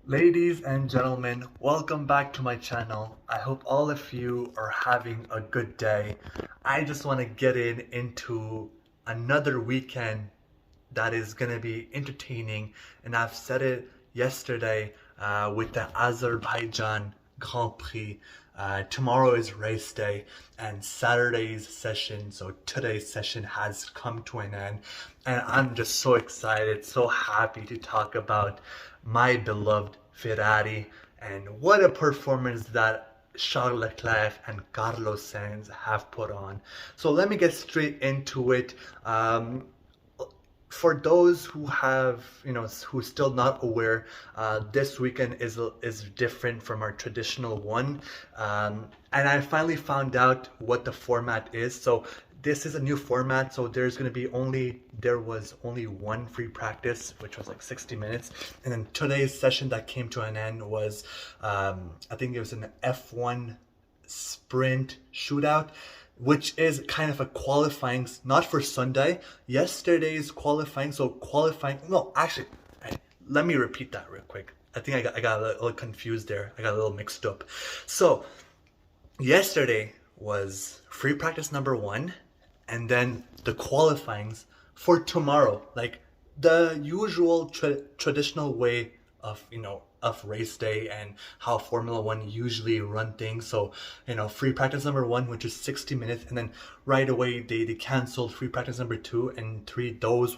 Ladies and gentlemen, welcome back to my channel. I hope all of you are having a good day. I just want to get into another weekend that is going to be entertaining, and I've said it yesterday with the Azerbaijan Grand Prix. Tomorrow is race day and Saturday's session, so today's session has come to an end, and I'm just so excited, so happy to talk about my beloved Ferrari and what a performance that Charles Leclerc and Carlos Sainz have put on. So let me get straight into it. For those who have, who's still not aware, this weekend is different from our traditional one, and I finally found out what the format is. So this is a new format. So there was only one free practice, which was like 60 minutes, and then today's session that came to an end was, I think it was an F1 sprint shootout, which is kind of a qualifying, not for Sunday. Yesterday's qualifying, so qualifying, no, actually, let me repeat that real quick. I think I got a little confused there. I got a little mixed up. So, yesterday was free practice number one, and then the qualifyings for tomorrow, like the usual traditional way of race day and how Formula One usually run things. So free practice number one, which is 60 minutes, and then right away they canceled free practice number two and three. Those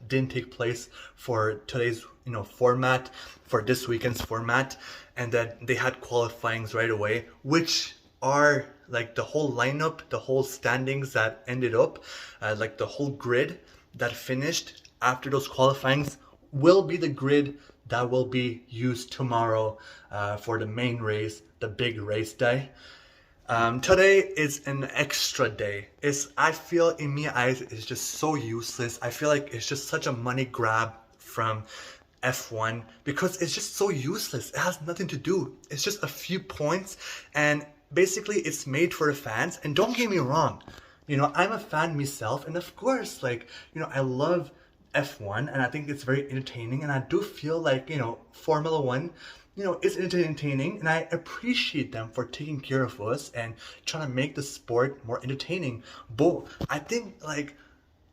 didn't take place for today's format, for this weekend's format, and then they had qualifyings right away, which are like the whole lineup, the whole standings that ended up, like the whole grid that finished after those qualifyings will be the grid that will be used tomorrow for the main race, the big race day. Today is an extra day. I feel in my eyes it's just so useless. I feel like it's just such a money grab from F1 because it's just so useless. It has nothing to do. It's just a few points, and basically it's made for the fans. And don't get me wrong, I'm a fan myself, and of course, I love F1 and I think it's very entertaining, and I do feel like Formula One is entertaining, and I appreciate them for taking care of us and trying to make the sport more entertaining. But I think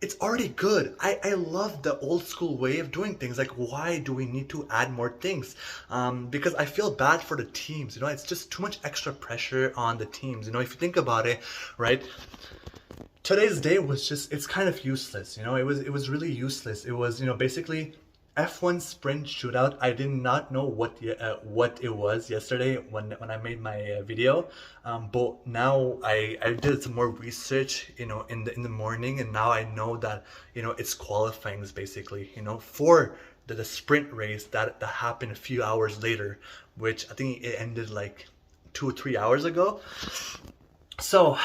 it's already good. I love the old school way of doing things. Like, why do we need to add more things? Because I feel bad for the teams. It's just too much extra pressure on the teams. If you think about it, right? Today's day was it's kind of useless. It was really useless. It was, basically F1 sprint shootout. I did not know what it was yesterday when I made my video, but now I did some more research in the morning, and now I know that it's qualifying basically for the sprint race that happened a few hours later, which I think it ended like 2 or 3 hours ago. So,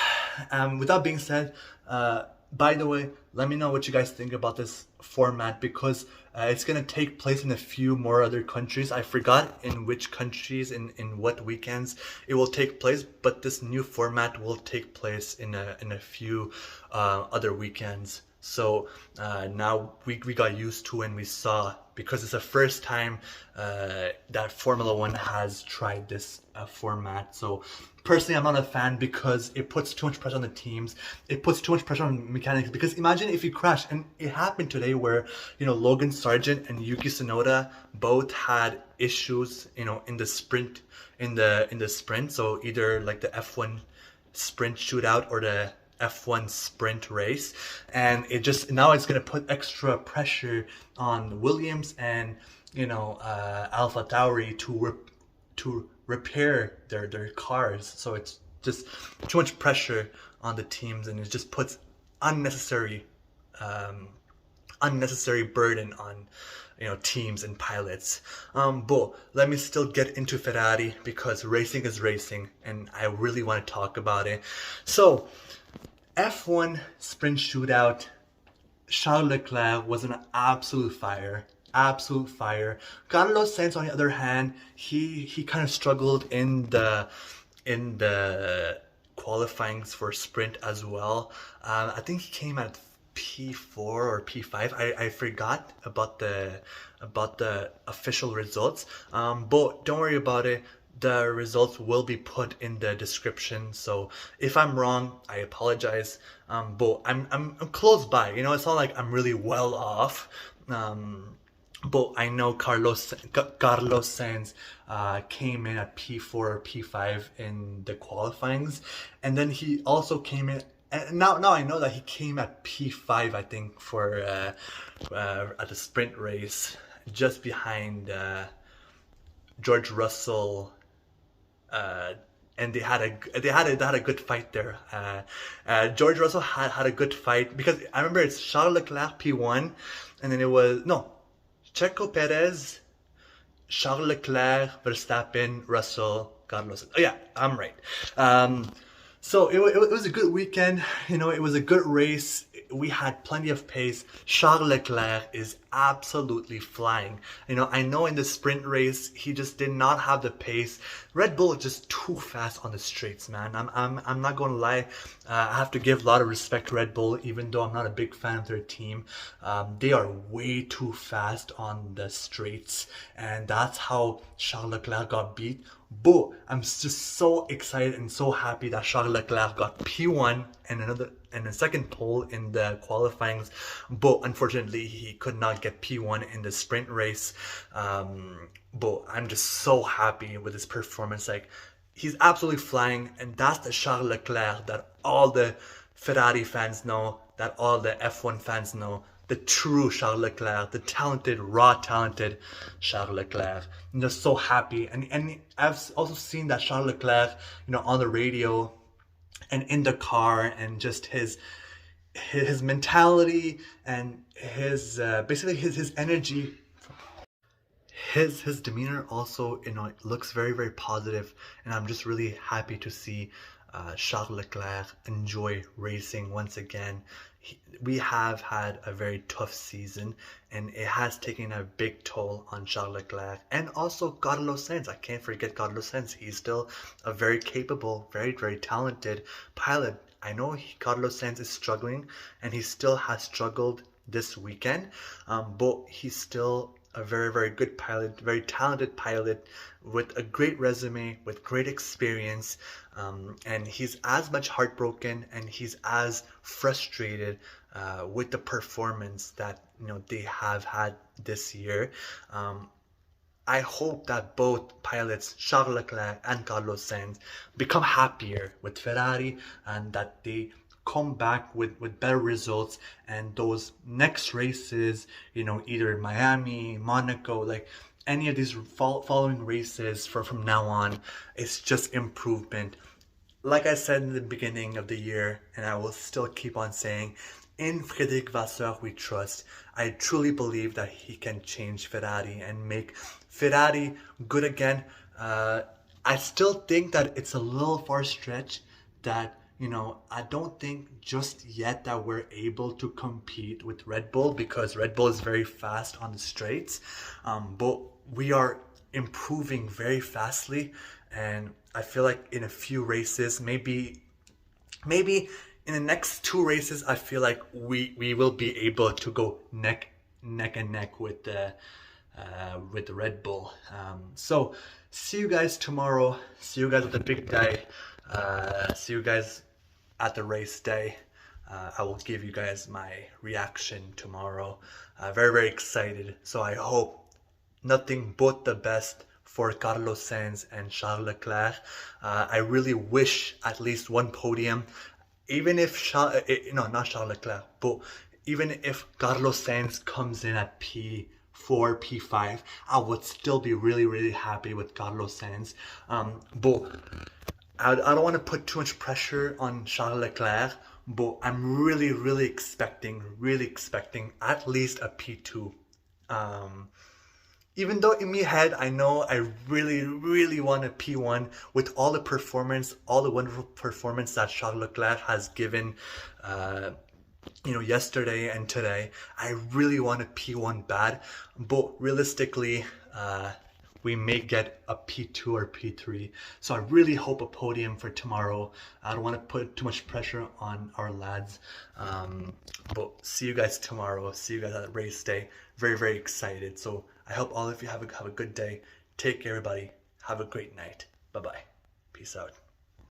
with that being said, by the way, let me know what you guys think about this format, because it's going to take place in a few more other countries. I forgot in which countries, in what weekends it will take place, but this new format will take place in a few other weekends. So now we got used to, and we saw, because it's the first time that Formula One has tried this format. So personally, I'm not a fan because it puts too much pressure on the teams. It puts too much pressure on mechanics, because imagine if you crash, and it happened today where Logan Sargent and Yuki Tsunoda both had issues in the sprint, in the sprint. So either like the F1 sprint shootout or the F1 sprint race, and now it's going to put extra pressure on Williams and AlphaTauri to repair their cars. So it's just too much pressure on the teams, and it just puts unnecessary burden on teams and pilots. But let me still get into Ferrari, because racing is racing and I really want to talk about it. So F1 sprint shootout, Charles Leclerc was an absolute fire. Carlos Sainz, on the other hand, he kind of struggled in the qualifying for sprint as well. I think he came at P4 or P5. I forgot about the official results. But don't worry about it. The results will be put in the description. So if I'm wrong, I apologize. But I'm close by. You know, it's not like I'm really well off. But I know Carlos Sainz came in at P4 or P5 in the qualifyings, and then he also came in. And now I know that he came at P5, I think, for at the sprint race, just behind George Russell. And they had a good fight there. George Russell had a good fight, because I remember it's Charles Leclerc P1, and then it was Checo Perez, Charles Leclerc, Verstappen, Russell, Carlos. Oh yeah, I'm right. So it was a good weekend. You know, it was a good race. We had plenty of pace. Charles Leclerc is absolutely flying. You know, I know in the sprint race he just did not have the pace. Red Bull is just too fast on the straights, man. I'm not gonna lie. I have to give a lot of respect to Red Bull, even though I'm not a big fan of their team. They are way too fast on the straights, and that's how Charles Leclerc got beat. But I'm just so excited and so happy that Charles Leclerc got P1 and a second pole in the qualifyings, but unfortunately he could not get P1 in the sprint race. But I'm just so happy with his performance. Like, he's absolutely flying, and that's the Charles Leclerc that all the Ferrari fans know, that all the F1 fans know. The true Charles Leclerc, the talented, raw talented Charles Leclerc. I'm just so happy. And I've also seen that Charles Leclerc, you know, on the radio and in the car, and just his mentality and his basically his energy. His demeanor also, you know, looks very, very positive, and I'm just really happy to see Charles Leclerc enjoy racing once again. We have had a very tough season, and it has taken a big toll on Charles Leclerc and also Carlos Sainz. I can't forget Carlos Sainz. He's still a very capable, very, very talented pilot. I know Carlos Sainz is struggling, and he still has struggled this weekend, but he's still a very, very good pilot, very talented pilot with a great resume, with great experience, and he's as much heartbroken and he's as frustrated with the performance that, you know, they have had this year. I hope that both pilots, Charles Leclerc and Carlos Sainz, become happier with Ferrari, and that they come back with better results, and those next races, you know, either Miami, Monaco, like any of these following races from now on, it's just improvement. Like I said in the beginning of the year, and I will still keep on saying, in Frédéric Vasseur we trust. I truly believe that he can change Ferrari and make Ferrari good again. I still think that it's a little far stretch, that, you know, I don't think just yet that we're able to compete with Red Bull, because Red Bull is very fast on the straights. But we are improving very fastly, and I feel like in a few races, maybe in the next 2 races, I feel like we will be able to go neck and neck with the Red Bull. So see you guys tomorrow. See you guys at the big day. See you guys at the race day. I will give you guys my reaction tomorrow. Very, very excited. So I hope nothing but the best for Carlos Sainz and Charles Leclerc. I really wish at least one podium, even if not Charles Leclerc, but even if Carlos Sainz comes in at P4, P5, I would still be really, really happy with Carlos Sainz. But I don't want to put too much pressure on Charles Leclerc, but I'm really, really expecting at least a P2. Even though in my head, I know I really, really want a P1 with all the performance, all the wonderful performance that Charles Leclerc has given, you know, yesterday and today. I really want a P1 bad, but realistically, we may get a P2 or P3. So I really hope a podium for tomorrow. I don't want to put too much pressure on our lads. But see you guys tomorrow. See you guys at race day. Very, very excited. So I hope all of you have a good day. Take care, everybody. Have a great night. Bye-bye. Peace out.